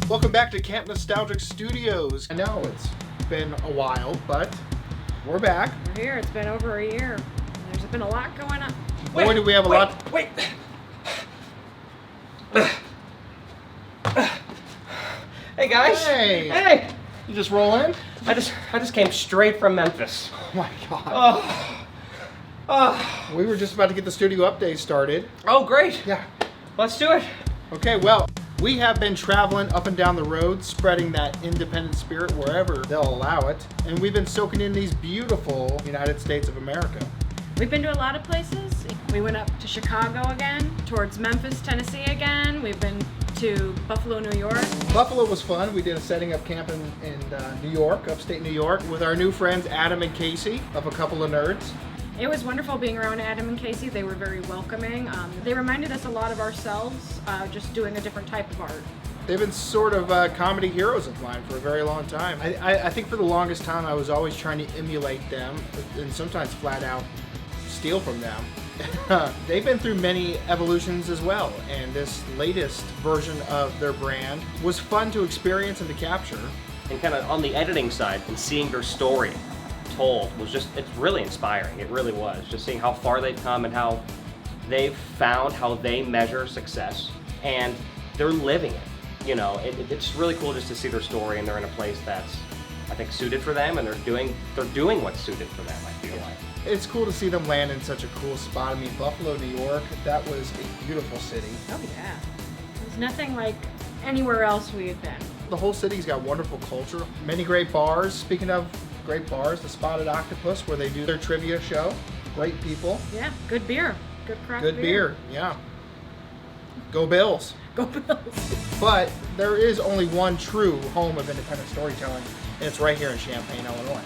Welcome back to Camp Nostalgic Studios. I know it's been a while, but we're back. We're here. It's been over a year. There's been a lot going on. Boy, do we have a lot. Wait. Hey guys. Hey. You just roll in? I just came straight from Memphis. Oh my God. We were just about to get the studio update started. Oh, great. Yeah. Let's do it. Okay, well, we have been traveling up and down the road, spreading that independent spirit wherever they'll allow it. And we've been soaking in these beautiful United States of America. We've been to a lot of places. We went up to Chicago again, towards Memphis, Tennessee again. We've been to Buffalo, New York. Buffalo was fun. We did a setting up camp in New York, upstate New York, with our new friends Adam and Casey of A Couple of Nerds. It was wonderful being around Adam and Casey. They were very welcoming. They reminded us a lot of ourselves, just doing a different type of art. They've been sort of comedy heroes of mine for a very long time. I think for the longest time I was always trying to emulate them and sometimes flat out steal from them. They've been through many evolutions as well, and this latest version of their brand was fun to experience and to capture. And kind of on the editing side and seeing their story told was it's really inspiring. It really was. Just seeing how far they've come and how they've found how they measure success, and they're living it. You know, it's really cool just to see their story, and they're in a place that's, I think, suited for them, and they're doing what's suited for them, I feel like. It's cool to see them land in such a cool spot. I mean, Buffalo, New York, that was a beautiful city. Oh yeah. There's nothing like anywhere else we had been. The whole city's got wonderful culture, many great bars. Speaking of great bars, the Spotted Octopus, where they do their trivia show. Great people. Yeah, good beer. Good craft Good beer, yeah. Go Bills. Go Bills. But there is only one true home of independent storytelling, and it's right here in Champaign, Illinois.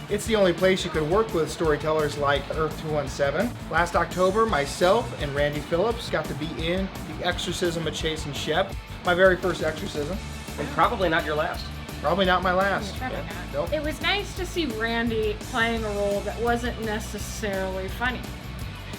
It's the only place you could work with storytellers like Earth 217. Last October, myself and Randy Phillips got to be in The Exorcism of Chase and Shep, my very first exorcism. And probably not your last. Probably not my last. Probably not. Nope. It was nice to see Randy playing a role that wasn't necessarily funny.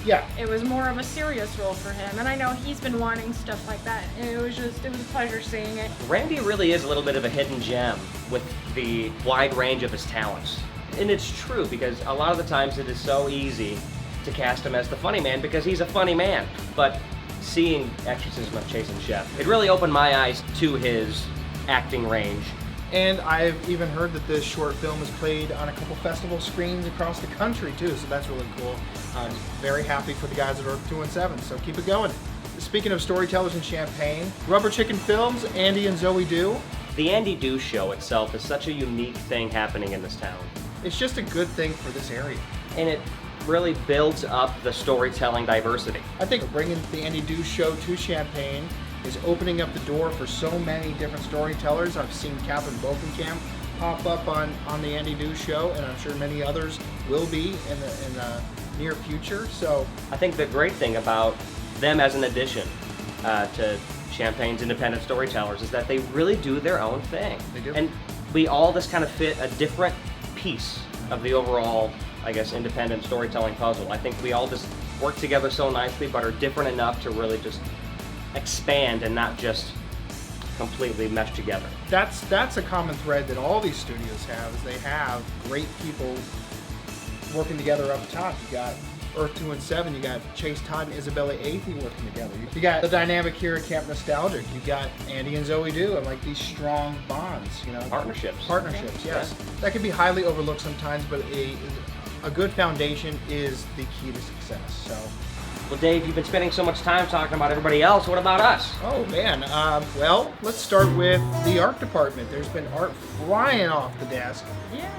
Yeah. It was more of a serious role for him, and I know he's been wanting stuff like that. And it was a pleasure seeing it. Randy really is a little bit of a hidden gem with the wide range of his talents. And it's true, because a lot of the times it is so easy to cast him as the funny man because he's a funny man. But seeing Exorcism of Chase and Shep, it really opened my eyes to his acting range. And I've even heard that this short film is played on a couple festival screens across the country too, so that's really cool. I'm very happy for the guys at Earth 217, so keep it going. Speaking of storytellers in Champaign, Rubber Chicken Films, Andy and Zoe Do. The Andy Do Show itself is such a unique thing happening in this town. It's just a good thing for this area. And it really builds up the storytelling diversity. I think bringing the Andy Do Show to Champaign is opening up the door for so many different storytellers. I've seen Katherine Bokenkamp pop up on the Andy Do Show, and I'm sure many others will be in the near future. So I think the great thing about them as an addition to Champaign's independent storytellers is that they really do their own thing. They do. And we all just kind of fit a different piece of the overall, I guess, independent storytelling puzzle. I think we all just work together so nicely, but are different enough to really just expand and not just completely mesh together. That's a common thread that all these studios have, is they have great people working together up top. You got Earth 217, you got Chase, Todd, and Isabela Athey working together. You got the dynamic here at Camp Nostalgic. You got Andy and Zoe Do, and like these strong bonds, you know. Partnerships, yes. Yeah. That can be highly overlooked sometimes, but a good foundation is the key to success. So. Well, Dave, you've been spending so much time talking about everybody else. What about us? Oh, man. Well, let's start with the art department. There's been art flying off the desk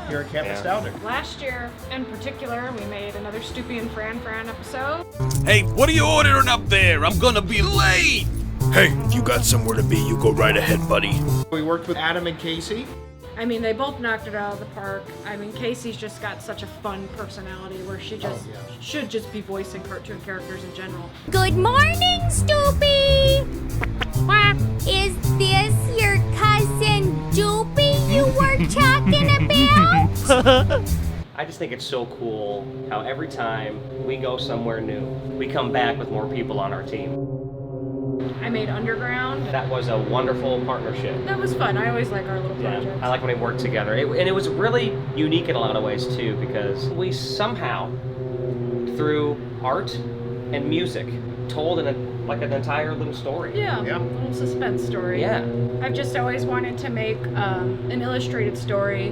here at Camp Nostalgic. Last year, in particular, we made another Stoopy and Fran episode. Hey, what are you ordering up there? I'm gonna be late! Hey, if you got somewhere to be, you go right ahead, buddy. We worked with Adam and Casey. I mean, they both knocked it out of the park. I mean, Casey's just got such a fun personality where she just should just be voicing cartoon characters in general. Good morning, Stoopy! Is this your cousin Doopy you were talking about? I just think it's so cool how every time we go somewhere new, we come back with more people on our team. I made Underground. That was a wonderful partnership. That was fun. I always like our little projects. I like when we work together. And it was really unique in a lot of ways too, because we somehow, through art and music, told an entire little story. Yeah, a little suspense story. Yeah. I've just always wanted to make an illustrated story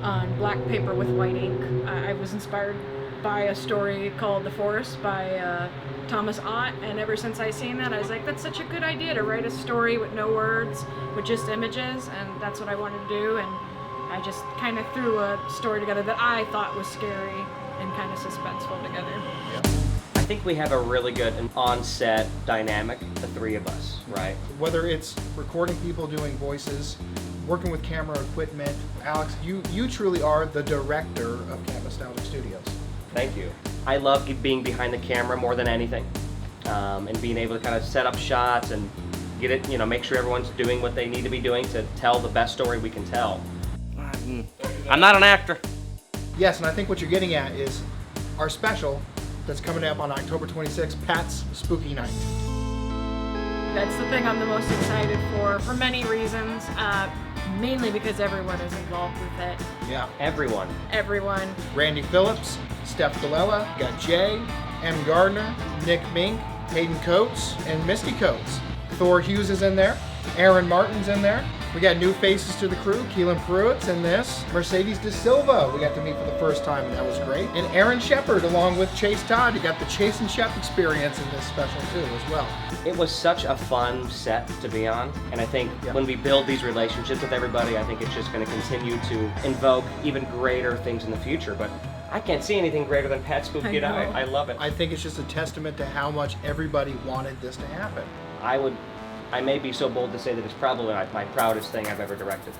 on black paper with white ink. I was inspired by a story called The Forest by Thomas Ott, and ever since I seen that, I was like, that's such a good idea to write a story with no words, with just images, and that's what I wanted to do, and I just kind of threw a story together that I thought was scary and kind of suspenseful together. Yeah. I think we have a really good on-set dynamic, the three of us, right? Whether it's recording people doing voices, working with camera equipment, Alex, you truly are the director of Camp Nostalgic Studios. Thank you. I love being behind the camera more than anything, and being able to kind of set up shots and get it, make sure everyone's doing what they need to be doing to tell the best story we can tell. I'm not an actor. Yes, and I think what you're getting at is our special that's coming up on October 26th, Pat's Spooky Night. That's the thing I'm the most excited for many reasons, mainly because everyone is involved with it. Yeah. Everyone. Randy Phillips, Steph Gillela, got Jay, M. Garner, Nick Mink, Haiden Coates, and Misty Coates. Thor Hughes is in there. Aaron Martin's in there. We got new faces to the crew. Kellen Pruitt's in this. Mercedes DeSilva we got to meet for the first time, and that was great. And Aaron Sheppard along with Chase Todd. You got the Chase and Shep experience in this special too as well. It was such a fun set to be on, and I think when we build these relationships with everybody, I think it's just going to continue to invoke even greater things in the future. But I can't see anything greater than Pat's Spooky Night. I love it. I think it's just a testament to how much everybody wanted this to happen. I may be so bold to say that it's probably my proudest thing I've ever directed.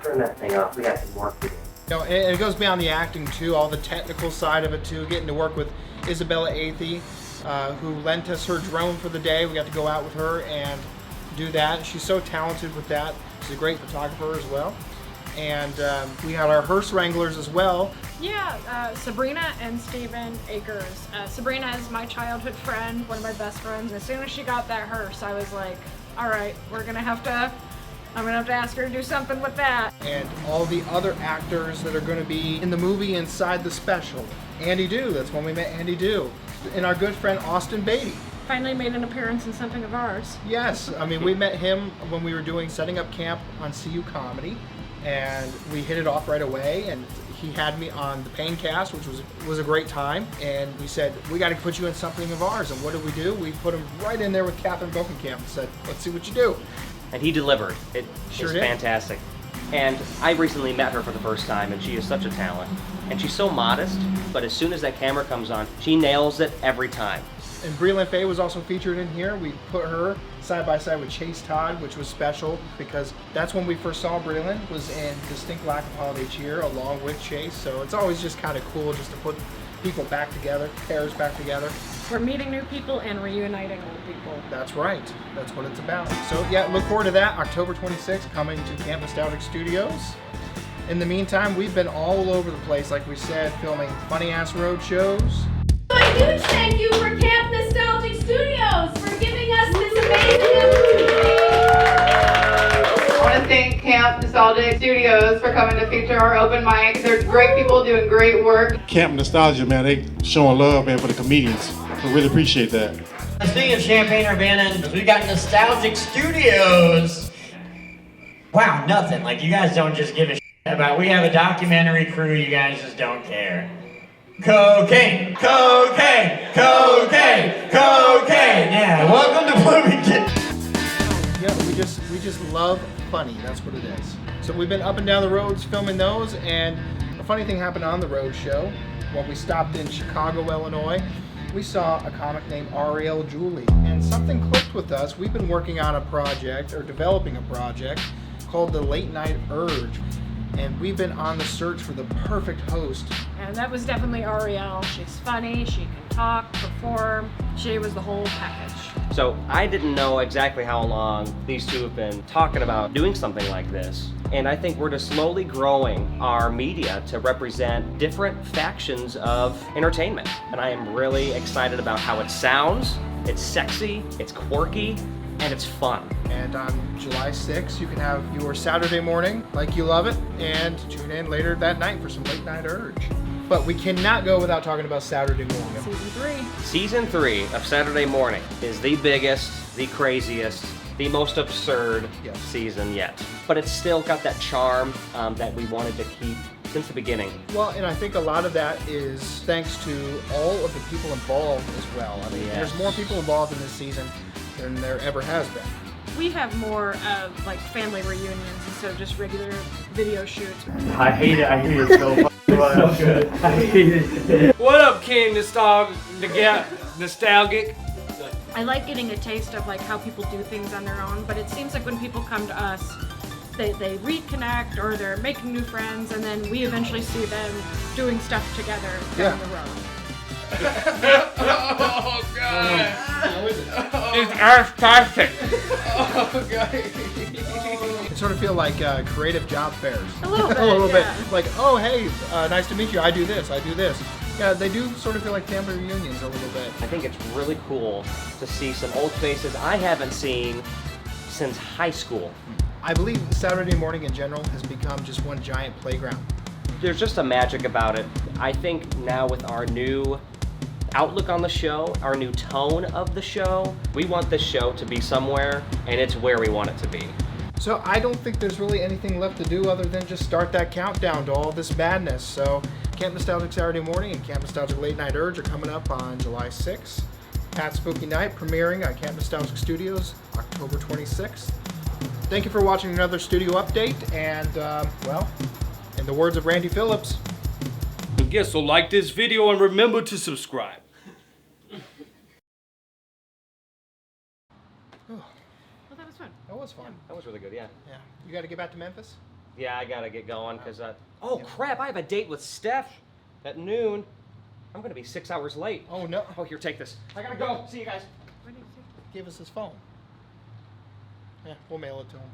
Turn that thing off. We got some work to do. And it goes beyond the acting too, all the technical side of it too. Getting to work with Isabela Athey, who lent us her drone for the day. We got to go out with her and do that. She's so talented with that. She's a great photographer as well. And we had our hearse wranglers as well. Yeah, Sabrina and Steven Akers. Sabrina is my childhood friend, one of my best friends. As soon as she got that hearse, I was like, all right, I'm gonna have to ask her to do something with that. And all the other actors that are gonna be in the movie inside the special. Andy Dew, that's when we met Andy Dew. And our good friend Austin Beaty. Finally made an appearance in something of ours. Yes, I mean, we met him when we were setting up camp on CU Comedy. And we hit it off right away, and he had me on the Paigncast, which was a great time. And we said, we got to put you in something of ours. And what did we do? We put him right in there with Katherine Bokenkamp and said, let's see what you do. And he delivered. It sure is did. fantastic. And I recently met her for the first time, and she is such a talent. And she's so modest, but as soon as that camera comes on, she nails it every time. And Breelyn Fay was also featured in here. We put her side by side with Chase Todd, which was special because that's when we first saw Breelyn, was in Distinct Lack of Holiday Cheer along with Chase. So it's always just kind of cool just to put people back together, pairs back together. We're meeting new people and reuniting old people. That's right. That's what it's about. So yeah, look forward to that. October 26th, coming to Camp Nostalgic Studios. In the meantime, we've been all over the place, like we said, filming funny-ass road shows. A huge thank you for Camp Nostalgic Studios for giving us this amazing opportunity. I want to thank Camp Nostalgic Studios for coming to feature our open mic. They're great people doing great work. Camp Nostalgia, man, they showing love, man, for the comedians. I really appreciate that. Speaking of Champaign-Urbana, we got Nostalgic Studios. Wow, nothing. Like, you guys don't just give a shit about. We have a documentary crew, you guys just don't care. Cocaine, cocaine, cocaine, cocaine. Yeah, welcome to Bloomington. Yeah, we just love funny. That's what it is. So we've been up and down the roads filming those, and a funny thing happened on the road show. When we stopped in Chicago, Illinois, we saw a comic named Ariel Julie, and something clicked with us. We've been working on a project, or developing a project, called the Late Night Urge. And we've been on the search for the perfect host. And that was definitely Ariel. She's funny, she can talk, perform. She was the whole package. So I didn't know exactly how long these two have been talking about doing something like this. And I think we're just slowly growing our media to represent different factions of entertainment. And I am really excited about how it sounds It's sexy, it's quirky, and it's fun. And on July 6th, you can have your Saturday morning like you love it, and tune in later that night for some late night urge. But we cannot go without talking about Saturday morning. Season 3. Season 3 of Saturday Morning is the biggest, the craziest, the most absurd season yet. But it's still got that charm that we wanted to keep since the beginning. Well, and I think a lot of that is thanks to all of the people involved as well. I mean, there's more people involved in this season than there ever has been. We have more of like family reunions instead of just regular video shoots. I hate it. I hate it so much. So good. I hate it. What up, King Nostalgic? I like getting a taste of like how people do things on their own, but it seems like when people come to us, they reconnect or they're making new friends, and then we eventually see them doing stuff together down the road. Oh God! How is it? It's fantastic. Oh God! It sort of feel like creative job fairs. A little bit. A little bit. Like, oh hey, nice to meet you. I do this. I do this. Yeah, they do sort of feel like family reunions a little bit. I think it's really cool to see some old faces I haven't seen since high school. I believe Saturday morning in general has become just one giant playground. There's just a magic about it. I think now with our new outlook on the show, our new tone of the show, we want this show to be somewhere, and it's where we want it to be. So I don't think there's really anything left to do other than just start that countdown to all this madness. So Camp Nostalgic Saturday Morning and Camp Nostalgic Late Night Urge are coming up on July 6th. Pat Spooky Night premiering on Camp Nostalgic Studios October 26th. Thank you for watching another studio update, and well, in the words of Randy Phillips, I guess so. Like this video and remember to subscribe. Well, that was fun. That was fun. That was really good, yeah. Yeah. You got to get back to Memphis? Yeah, I gotta get going because oh crap! I have a date with Steph at noon. I'm gonna be 6 hours late. Oh no! Oh, here, take this. I gotta go. See you guys. Give us his phone. Yeah, we'll mail it to him.